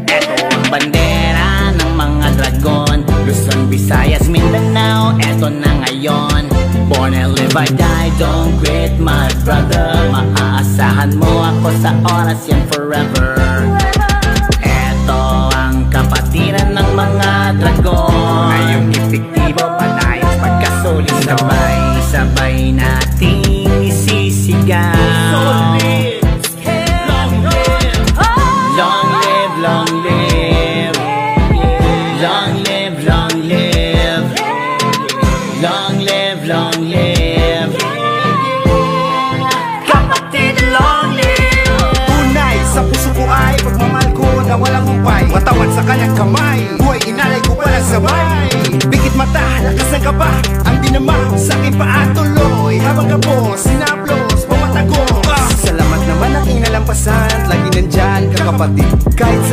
Eto ang bandera ng mga dragon, Luzon, Visayas, Mindanao, eto na ngayon. Born and live I die, don't quit my brother. Maaasahan mo ako sa oras yan forever. Eto ang kapatiran ng mga dragon, ngayong epektibo patayos pagkasulit. Sabay-sabay nating isisigaw. Long live, long live, long live, long live, long live, long live, long live. Kapatid, long live. Tunay sa puso ko ay pagmamahal ko na walang humpay. Matawan sa kanyang kamay, buhay inalay ko palang sabay. Bigit mata, lakas ng kaba, ang dinama sa aking paatuloy. Habang gabo, sinaplos, pumatago. Salamat naman aking nalampasan, lagi nandyan kakapatid kahit sa